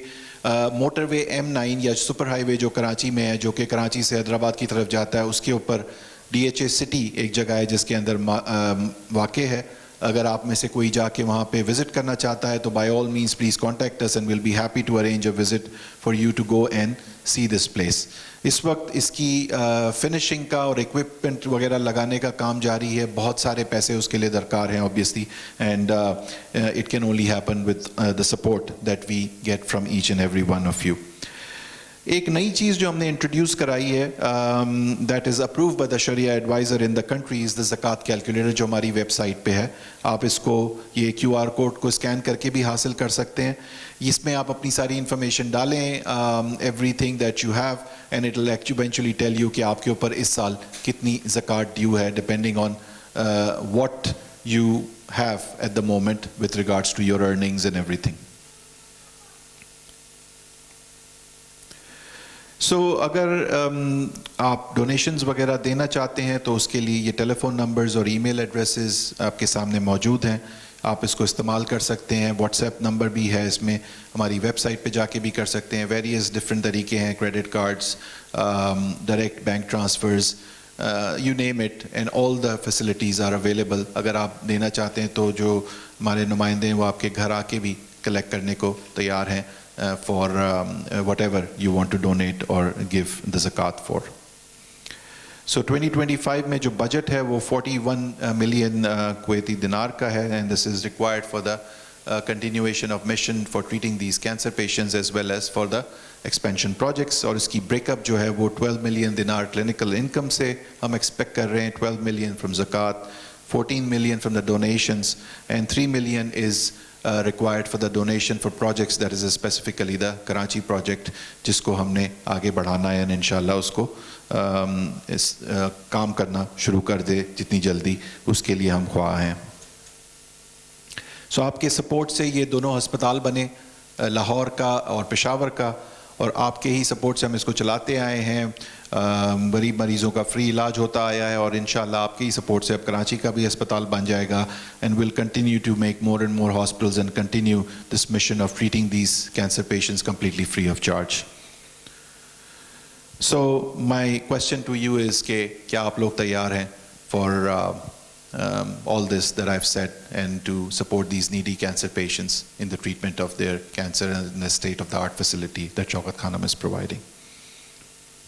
موٹر وے M9 یا سپر ہائی وے جو کراچی میں ہے، جو کہ کراچی سے حیدرآباد کی طرف جاتا ہے، اس کے اوپر DHA سٹی ایک جگہ ہے جس کے اندر واقع ہے. اگر آپ میں سے کوئی جا کے وہاں پہ وزٹ کرنا چاہتا ہے تو by all means please contact us and we'll be happy to arrange a visit for you to go and see this place. اس وقت اس کی فنشنگ کا اور ایکوپمنٹ وغیرہ لگانے کا کام جاری ہے. بہت سارے پیسے اس کے لیے درکار ہیں obviously, and it can only happen with the support that we get from each and every one of you. ایک نئی چیز جو ہم نے انٹروڈیوس کرائی ہے that is approved by the شریعہ adviser in the country is the زکوٰۃ کیلکولیٹر، جو ہماری ویب سائٹ پہ ہے. آپ اس کو یہ QR کوڈ کو اسکین کر کے بھی حاصل کر سکتے ہیں. اس میں آپ اپنی ساری انفارمیشن ڈالیں، every thing that you have, and it will eventually tell you کہ آپ کے اوپر اس سال کتنی زکوٰۃ ڈیو ہے depending on what you have at the moment with regards to your earnings and everything. So اگر آپ ڈونیشنز وغیرہ دینا چاہتے ہیں تو اس کے لیے یہ ٹیلی فون نمبرز اور ای میل ایڈریسز آپ کے سامنے موجود ہیں. آپ اس کو استعمال کر سکتے ہیں. واٹس ایپ نمبر بھی ہے اس میں، ہماری ویب سائٹ پہ جا کے بھی کر سکتے ہیں. ویریس ڈفرینٹ طریقے ہیں، credit cards, direct bank transfers, you name it, and all the facilities are available. اگر آپ دینا چاہتے ہیں تو جو ہمارے نمائندے ہیں وہ آپ کے گھر آ کے بھی کلیکٹ کرنے کو تیار ہیں for whatever you want to donate or give the zakat for. So 2025 میں جو بجٹ ہے وہ 41 million کویتی دینار کا ہے, and this is required for the continuation of mission for treating these cancer patients as well as for the expansion projects. اور اس کی break up جو ہے وہ 12 million دینار clinical income سے ہم ایکسپیکٹ کر رہے ہیں, 12 million from zakat, 14 million from the donations, and 3 million is required for the donation for projects, that is specifically the Karachi project جس کو ہم نے آگے بڑھانا ہے, انشاءاللہ اس کو کام کرنا شروع کر دے جتنی جلدی, اس کے لیے ہم خواہاں ہیں. سو آپ کے سپورٹ سے یہ دونوں ہسپتال بنے, لاہور کا اور پشاور کا, اور آپ کے ہی سپورٹ سے ہم اس کو چلاتے آئے ہیں. غریب مریضوں کا فری علاج ہوتا آیا ہے, اور انشاءاللہ آپ کے ہی سپورٹ سے اب کراچی کا بھی ہسپتال بن جائے گا, and will continue to make more and more hospitals and continue this mission of treating these cancer patients completely free of charge. So my question to you is کہ کیا آپ لوگ تیار ہیں فار all this that I've said, and to support these needy cancer patients in the treatment of their cancer and in the state-of-the-art facility that Shaukat Khanam is providing.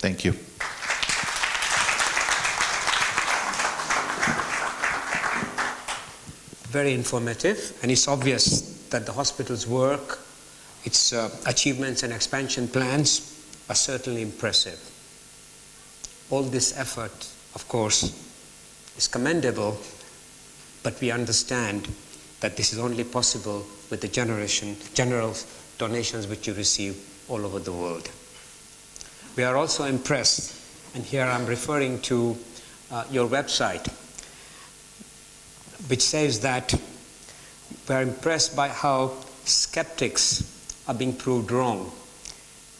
Thank you. Very informative, and it's obvious that the hospital's work, its achievements and expansion plans are certainly impressive. All this effort, of course, is commendable, but we understand that this is only possible with the generous donations which you receive all over the world. We are also impressed, and here I'm referring to your website, which says that we are impressed by how skeptics are being proved wrong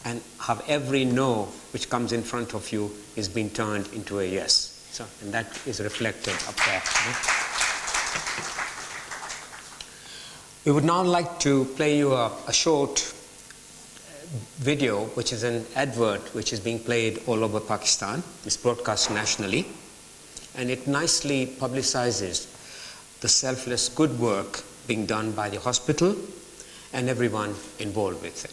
and how every no which comes in front of you is being turned into a yes. So, and that is reflected up there. We would now like to play you a short video, which is an advert which is being played all over Pakistan. It's broadcast nationally, and it nicely publicizes the selfless good work being done by the hospital and everyone involved with it.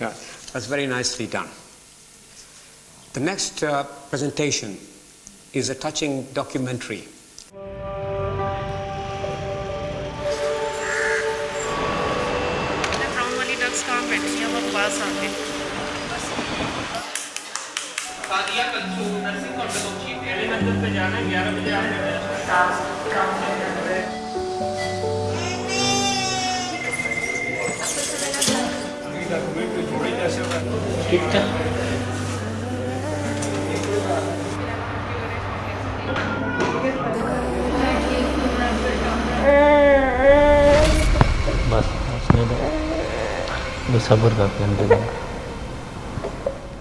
That's very nicely done. The next presentation is a touching documentary.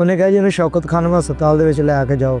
ਉਹਨੇ ਕਿਹਾ ਜੀ ਇਹਨੂੰ ਸ਼ੌਕਤ ਖਾਨਮ ਹਸਪਤਾਲ ਦੇ ਵਿੱਚ ਲੈ ਕੇ ਜਾਓ।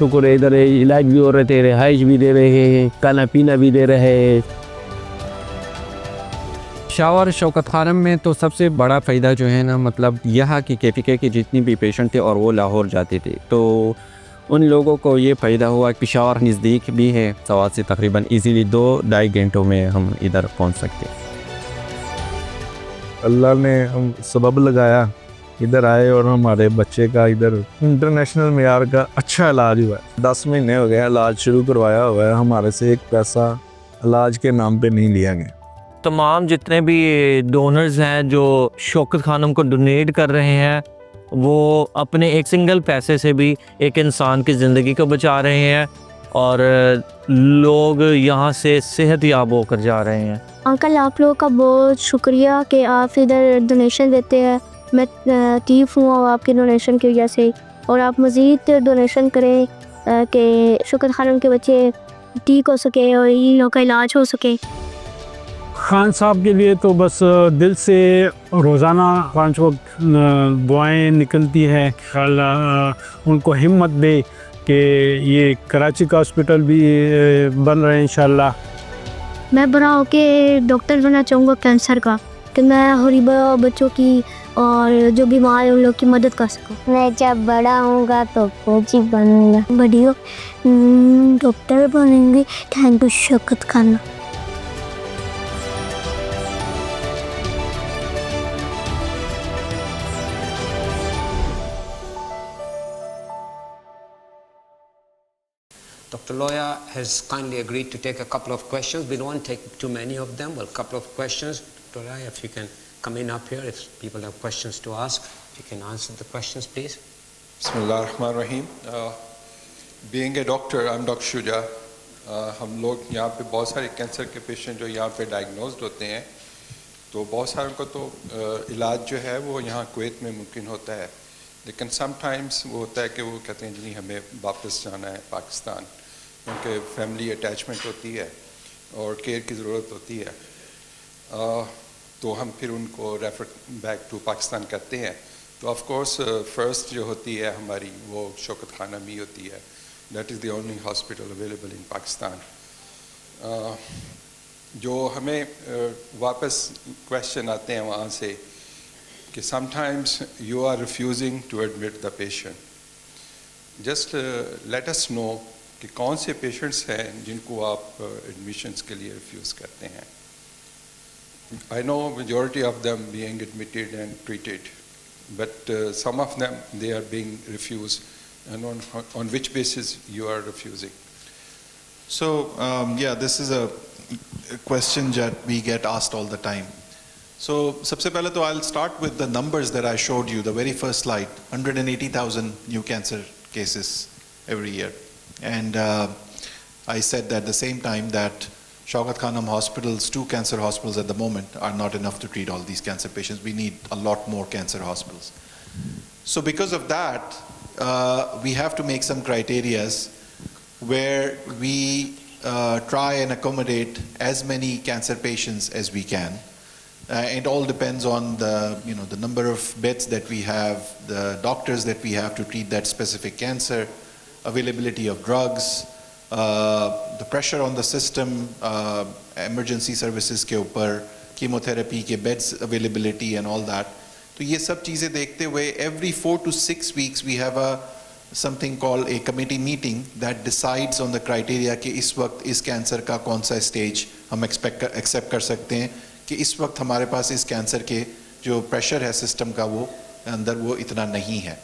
شکر ہے ادھر علاج بھی ہو رہے تھے, رہائش بھی دے رہے ہیں, کھانا پینا بھی دے رہے ہیں. پشاور شوکت خانم میں تو سب سے بڑا فائدہ جو ہے نا, مطلب یہاں کی KPK کے جتنی بھی پیشنٹ تھے اور وہ لاہور جاتے تھے, تو ان لوگوں کو یہ فائدہ ہوا کہ پشاور نزدیک بھی ہے, سوات سے تقریباً ایزیلی 2-2.5 گھنٹوں میں ہم ادھر پہنچ سکتے ہیں. اللہ نے ہم سبب لگایا, ادھر آئے اور ہمارے بچے کا ادھر انٹرنیشنل معیار کا اچھا علاج ہوا ہے. 10 مہینے ہو گئے علاج شروع کروایا ہوا ہے, ہمارے سے ایک پیسہ علاج کے نام پہ نہیں لیا گیا. تمام جتنے بھی ڈونرز ہیں جو شوکت خانم کو ڈونیٹ کر رہے ہیں, وہ اپنے ایک سنگل پیسے سے بھی ایک انسان کی زندگی کو بچا رہے ہیں, اور لوگ یہاں سے صحت یاب ہو کر جا رہے ہیں. انکل آپ لوگوں کا بہت شکریہ کہ آپ ادھر ڈونیشن دیتے ہیں. میں لطیف ہوں آپ کی ڈونیشن کی وجہ سے, اور آپ مزید ڈونیشن کریں کہ شوکت خانم کے بچے ٹھیک ہو سکے اور ان لوگوں کا علاج ہو سکے. خان صاحب کے لیے تو بس دل سے روزانہ 5 وقت دعائیں نکلتی ہیں. اللہ ان کو ہمت دے کہ یہ کراچی کا ہاسپٹل بھی بن رہے ہیں انشاءاللہ. میں بڑا ہو کے ڈاکٹر بننا چاہوں گا کینسر کا, کہ میں غریبہ بچوں کی اور جو بیمار ہیں ان لوگ کی مدد کر سکوں. میں جب بڑا ہوں گا تو فوجی بنوں گا, بڑی ہو ڈاکٹر بنیں گے. Thank you Shaukat Khanum. Dr. Loya has kindly agreed to take a couple of questions. We don't want to take too many of them, but a couple of questions. Dr. Loya, if you can come in up here, if people have questions to ask, if you can answer the questions, please. Bismillah ar-Rahman ar-Rahim. Being a doctor, I'm Dr. Shuja. ہم لوگ یہاں پہ بہت سارے cancer کے patient جو یہاں پہ ڈائگنوزڈ ہوتے ہیں, تو بہت ساروں کو تو علاج جو ہے وہ یہاں کویت میں ممکن ہوتا ہے, لیکن سم ٹائمز وہ ہوتا ہے کہ وہ کہتے ہیں جی ہمیں واپس جانا ہے پاکستان, کیونکہ فیملی اٹیچمنٹ ہوتی ہے اور کیئر کی ضرورت ہوتی ہے, تو ہم پھر ان کو ریفر بیک ٹو پاکستان کرتے ہیں. تو آف کورس فرسٹ جو ہوتی ہے ہماری وہ شوکت خانم ہی ہوتی ہے. That is the only hospital available in Pakistan. جو ہمیں واپس کویشچن آتے ہیں وہاں سے کہ sometimes you are refusing to admit the patient, just let us know کہ کون سے پیشنٹس ہیں جن کو آپ ایڈمیشنس کے لیے ریفیوز کرتے ہیں. I know majority of them being admitted and treated, but some of them they are being refused, and on which basis you are refusing? So yeah, this is a question that we get asked all the time. So sabse pehle to I'll start with the numbers that I showed you, the very first slide. 180,000 new cancer cases every year, and I said at the same time that Shaukat Khanum hospitals, 2 cancer hospitals at the moment, are not enough to treat all these cancer patients. We need a lot more cancer hospitals. So because of that, we have to make some criterias where we try and accommodate as many cancer patients as we can. It all depends on the number of beds that we have, the doctors that we have to treat that specific cancer, availability of drugs, the pressure on the system, emergency services کے اوپر, chemotherapy کے beds availability and all that. تو یہ سب چیزیں دیکھتے ہوئے every 4 to 6 weeks we have something called a committee meeting that decides on the criteria کہ اس وقت اس کینسر کا کون سا اسٹیج ہم ایکسیپٹ کر سکتے ہیں, کہ اس وقت ہمارے پاس اس کینسر کے جو پریشر ہے سسٹم کا وہ اندر وہ اتنا نہیں ہے.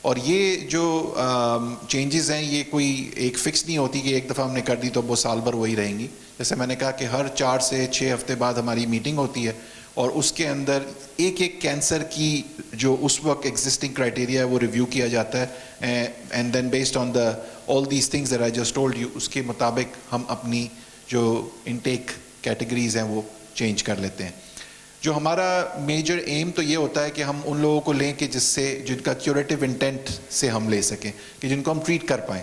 اور یہ جو چینجز ہیں یہ کوئی ایک فکس نہیں ہوتی کہ ایک دفعہ ہم نے کر دی تو وہ سال بھر وہی رہیں گی. جیسے میں نے کہا کہ ہر 4 سے 6 ہفتے بعد ہماری میٹنگ ہوتی ہے, اور اس کے اندر ایک کینسر کی جو اس وقت ایگزسٹنگ کرائٹیریا ہے وہ ریویو کیا جاتا ہے, and then based on the all these things that I just told you, اس کے مطابق ہم اپنی جو انٹیک کیٹیگریز ہیں وہ چینج کر لیتے ہیں. جو ہمارا میجر ایم تو یہ ہوتا ہے کہ ہم ان لوگوں کو لیں کہ جن کا کیوریٹیو انٹینٹ سے ہم لے سکیں, کہ جن کو ہم ٹریٹ کر پائیں.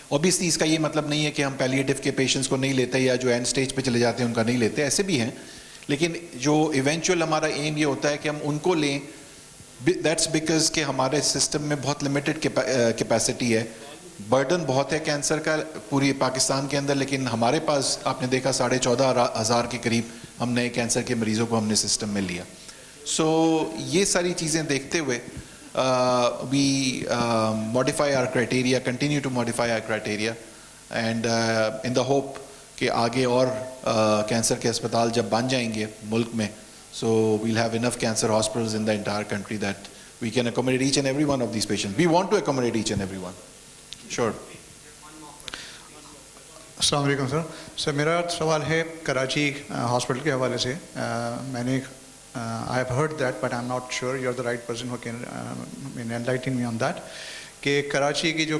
اوبیسلی اس کا یہ مطلب نہیں ہے کہ ہم پیلیٹیو کے پیشنٹس کو نہیں لیتے یا جو اینڈ سٹیج پہ چلے جاتے ہیں ان کا نہیں لیتے, ایسے بھی ہیں, لیکن جو ایونچوئل ہمارا ایم یہ ہوتا ہے کہ ہم ان کو لیں. دیٹس بیکاز کہ ہمارے سسٹم میں بہت لمیٹڈ کیپیسٹی ہے برڈن بہت ہے کینسر کا پوری پاکستان کے اندر, لیکن ہمارے پاس آپ نے دیکھا 14,500 کے قریب ہم نئے کینسر کے مریضوں کو ہم نے سسٹم میں لیا. سو یہ ساری چیزیں دیکھتے ہوئے we modify our criteria, continue to modify our criteria, and in the hope کہ آگے اور کینسر کے اسپتال جب بن جائیں گے ملک میں, so we'll have enough cancer hospitals in the entire country that we can accommodate each and every one of these patients. We want to accommodate each and every one. Sure. السلام علیکم سر. سر میرا سوال ہے کراچی ہاسپٹل کے حوالے سے. میں نے I have heard that, but I'm not sure you're the right person who can enlighten me on that. کہ کراچی کی جو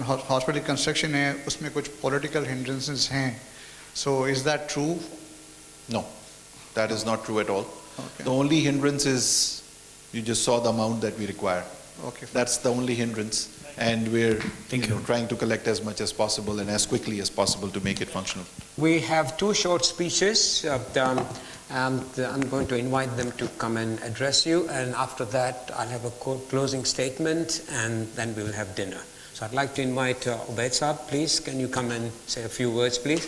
ہاسپٹل کنسٹرکشن ہے اس میں کچھ پولیٹیکل ہنڈرنسز ہیں. So is that true? No, that is not true at all. Okay. The only hindrance is you just saw the amount that we require. Okay. That's the only hindrance, and we're trying to collect as much as possible and as quickly as possible to make it functional. We have 2 short speeches, and I'm going to invite them to come and address you, and after that I'll have a closing statement, and then we will have dinner. So I'd like to invite Ubaid Saab, please. Can you come and say a few words, please?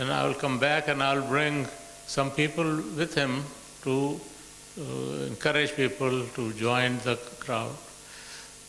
then I will come back and I will bring some people with him to encourage people to join the crowd.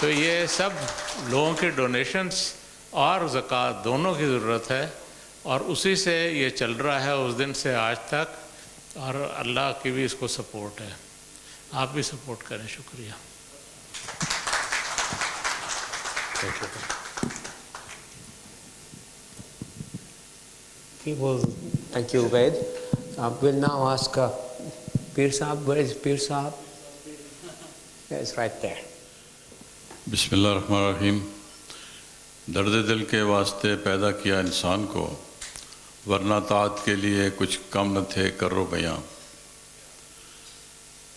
تو یہ سب لوگوں کی donations اور زکوٰۃ دونوں کی ضرورت ہے، اور اسی سے یہ چل رہا ہے اس دن سے آج تک، اور اللہ کی بھی اس کو سپورٹ ہے. آپ بھی سپورٹ کریں. شکریہ. Thank you, Ubaid. I will now ask Pir Sahab. Where is Pir Sahab? Yes, right there. بسم اللہ الرحمن الرحیم. درد دل کے واسطے پیدا کیا انسان کو، ورنہ طاعت کے لیے کچھ کم نہ تھے کرو بیاں.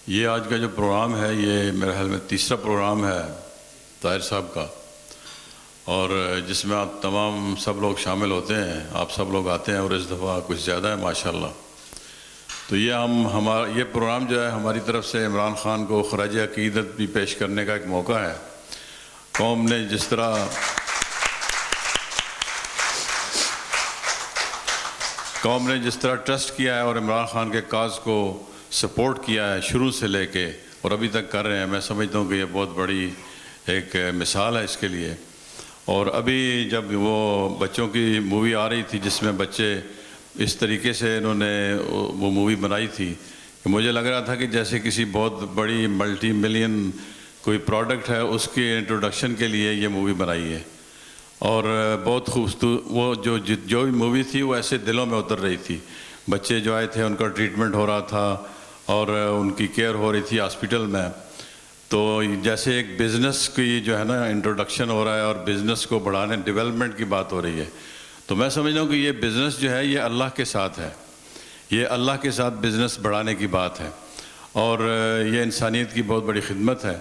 یہ آج کا جو پروگرام ہے یہ میرے خیال میں تیسرا پروگرام ہے طاہر صاحب کا، اور جس میں آپ تمام سب لوگ شامل ہوتے ہیں، آپ سب لوگ آتے ہیں، اور اس دفعہ کچھ زیادہ ہے ماشاءاللہ. تو یہ یہ پروگرام جو ہے ہماری طرف سے عمران خان کو خراج عقیدت بھی پیش کرنے کا ایک موقع ہے. قوم نے جس طرح ٹرسٹ کیا ہے اور عمران خان کے کاز کو سپورٹ کیا ہے شروع سے لے کے اور ابھی تک کر رہے ہیں، میں سمجھتا ہوں کہ یہ بہت بڑی ایک مثال ہے اس کے لیے. اور ابھی جب وہ بچوں کی مووی آ رہی تھی جس میں بچے اس طریقے سے انہوں نے وہ مووی بنائی تھی کہ مجھے لگ رہا تھا کہ جیسے کسی بہت بڑی ملٹی ملین کوئی پروڈکٹ ہے اس کے انٹروڈکشن کے لیے یہ مووی بنائی ہے. اور بہت خوبصورت وہ جو بھی مووی تھی وہ ایسے دلوں میں اتر رہی تھی. بچے جو آئے تھے ان کا ٹریٹمنٹ ہو رہا تھا اور ان کی کیئر ہو رہی تھی ہاسپٹل میں. تو جیسے ایک بزنس کی جو ہے نا انٹروڈکشن ہو رہا ہے اور بزنس کو بڑھانے ڈیولپمنٹ کی بات ہو رہی ہے. تو میں سمجھتا ہوں کہ یہ بزنس جو ہے یہ اللہ کے ساتھ ہے، یہ اللہ کے ساتھ بزنس بڑھانے کی بات ہے، اور یہ انسانیت کی بہت بڑی خدمت ہے.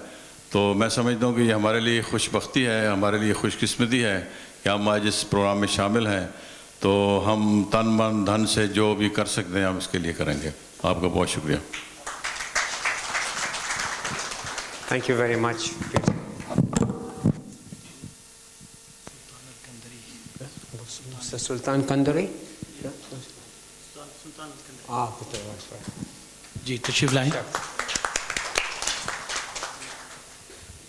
تو میں سمجھتا ہوں کہ یہ ہمارے لیے خوش بختی ہے، ہمارے لیے خوش قسمتی ہے کہ ہم آج اس پروگرام میں شامل ہیں. تو ہم تن من دھن سے جو بھی کر سکتے ہیں ہم اس کے لیے کریں گے. آپ کا بہت شکریہ. Thank you very much. Mr. Sultan Kandari? جی تشریف لائیں.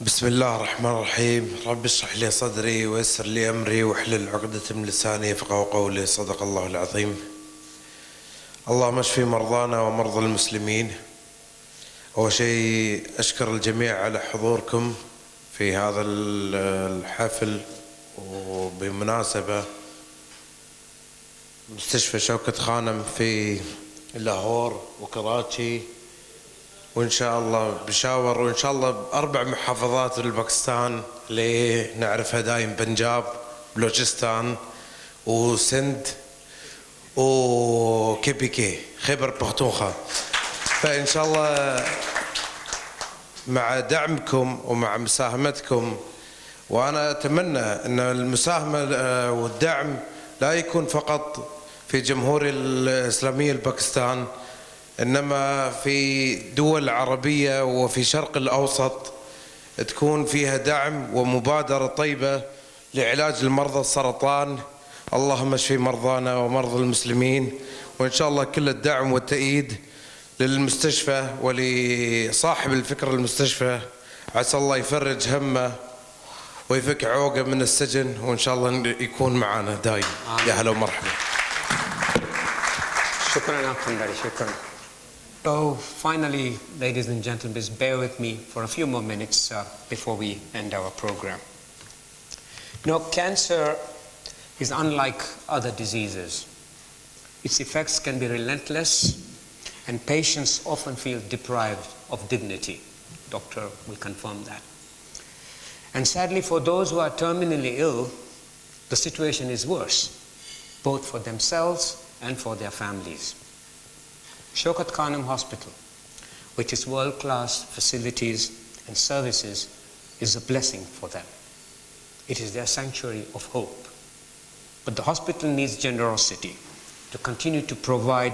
بسم الله الرحمن الرحيم. رب اشرح لي صدري ويسر لي أمري واحلل عقدة من لساني يفقهوا قولي. صدق الله العظيم. اللهم اشف مرضانا ومرضى المسلمين. أول شيء أشكر الجميع على حضوركم في هذا الحفل، وبمناسبة مستشفى شوكة خانم في لاهور وكراتشي، وإن شاء الله بشاور، وإن شاء الله بأربع محافظات بالباكستان اللي نعرفها دايم، بنجاب، بلوچستان، وسند، وكيبيكي، خيبر بختونخوا. فإن شاء الله مع دعمكم ومع مساهمتكم، وأنا أتمنى أن المساهمة والدعم لا يكون فقط في جمهورية الإسلامية الباكستان، إنما في دول عربية وفي شرق الأوسط تكون فيها دعم ومبادرة طيبة لعلاج المرضى السرطان. اللهم اشفي مرضانا ومرضى المسلمين. وإن شاء الله كل الدعم والتأييد للمستشفى ولصاحب الفكرة المستشفى، عسى الله يفرج همه ويفك عوقه من السجن، وإن شاء الله يكون معنا دايم. يا هلا ومرحبا. شكرا Kandari, shukran. So finally, ladies and gentlemen, bear with me for a few more minutes before we end our program. You know, cancer is unlike other diseases. Its effects can be relentless, and patients often feel deprived of dignity. Doctor will confirm that. And sadly, for those who are terminally ill, the situation is worse, both for themselves and for their families. Shaukat Khanum Hospital, which is world-class facilities and services, is a blessing for them. It is their sanctuary of hope. But the hospital needs generosity to continue to provide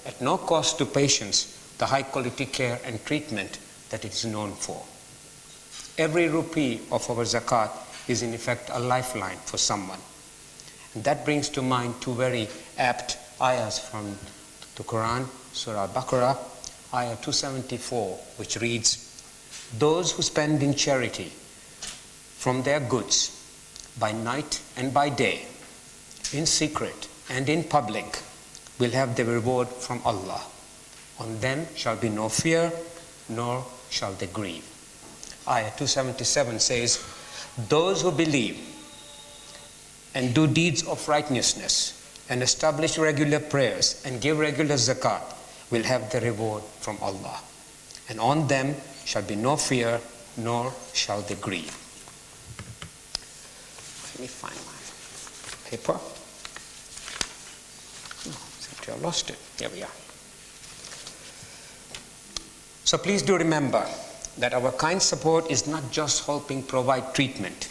at no cost to patients the high-quality care and treatment that it is known for. Every rupee of our zakat is in effect a lifeline for someone. And that brings to mind two very apt ayahs from the Quran, Surah Al-Baqarah, ayah 274, which reads, "Those who spend in charity from their goods by night and by day, in secret and in public, will have the reward from Allah. On them shall be no fear, nor shall they grieve. Ayah 277 says, those who believe and do deeds of righteousness and establish regular prayers and give regular zakat will have the reward from Allah. And on them shall be no fear, nor shall they grieve. Let me find my paper. Seem to have lost it. Here we are. So please do remember that our kind support is not just helping provide treatment.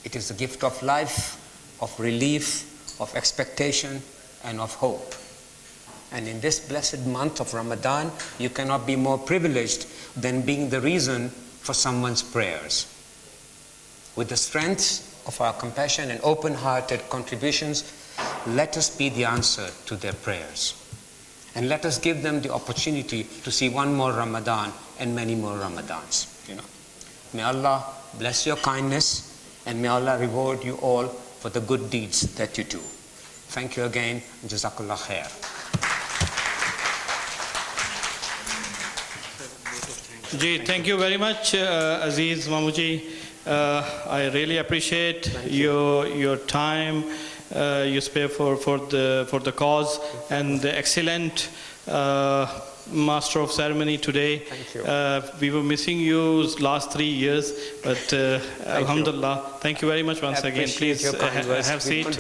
It is the gift of life, of relief, of expectation, and of hope. And in this blessed month of Ramadan, you cannot be more privileged than being the reason for someone's prayers. With the strength of our compassion and open-hearted contributions, let us be the answer to their prayers. And let us give them the opportunity to see one more Ramadan and many more Ramadans. May Allah bless your kindness, and may Allah reward you all for the good deeds that you do. Thank you again. Jazakallah khair. Ji, thank you very much, Aziz Mamuji. I really appreciate your time you spare for the cause, and the excellent Master of Ceremony today. Thank you. We were missing you last 3 years, but Alhamdulillah. Thank you very much once again. Please have a seat.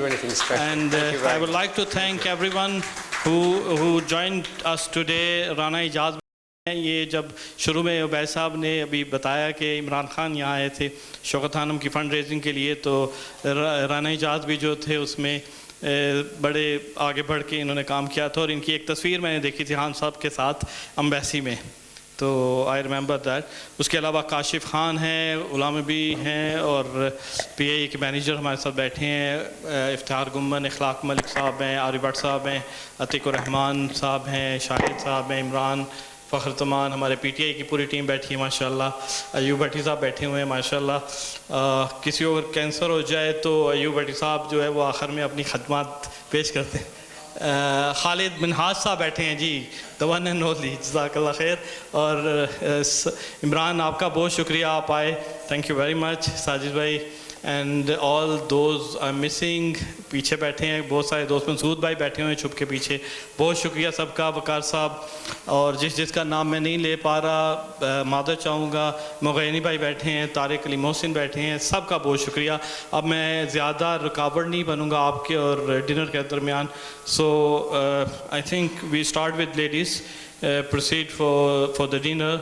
And I would like to thank everyone who joined us today. Rana Ijaz, یہ جب شروع میں عبید صاحب نے ابھی بتایا کہ عمران خان یہاں آئے تھے شوکت خانم کی فنڈ ریزنگ کے لیے، تو رانا اجاز بھی جو تھے اس میں بڑے آگے بڑھ کے انہوں نے کام کیا تھا، اور ان کی ایک تصویر میں نے دیکھی تھی خان صاحب کے ساتھ امبیسی میں، تو آئی ریمبر دیٹ. اس کے علاوہ کاشف خان ہیں، غلام بھی ہیں، اور پی اے کے مینیجر ہمارے ساتھ بیٹھے ہیں، افتخار گمن، اخلاق ملک صاحب ہیں، عاری بٹ صاحب ہیں، عتیق الرحمان صاحب ہیں، شاہد صاحب ہیں، عمران، فخر تمان، ہمارے پی ٹی آئی کی پوری ٹیم بیٹھی ہے ماشاءاللہ، ایوب بھٹی صاحب بیٹھے ہوئے ہیں ماشاءاللہ. کسی اور کینسر ہو جائے تو ایوب بھٹی صاحب جو ہے وہ آخر میں اپنی خدمات پیش کرتے ہیں. خالد منہاج صاحب بیٹھے ہیں جی، the one and only، جزاک اللہ خیر. اور عمران آپ کا بہت شکریہ، آپ آئے، thank you very much. Sajid بھائی and all those I missing, پیچھے بیٹھے ہیں بہت سارے دوست، مسعود بھائی بیٹھے ہوئے ہیں چھپ کے پیچھے، بہت شکریہ سب کا. وقار صاحب، اور جس کا نام میں نہیں لے پا رہا معذرت چاہوں گا. مغینی بھائی بیٹھے ہیں، طارق علی محسن بیٹھے ہیں، سب کا بہت شکریہ. اب میں زیادہ رکاوٹ نہیں بنوں گا آپ کے اور ڈنر کے درمیان. So I think we start with ladies, proceed for the dinner.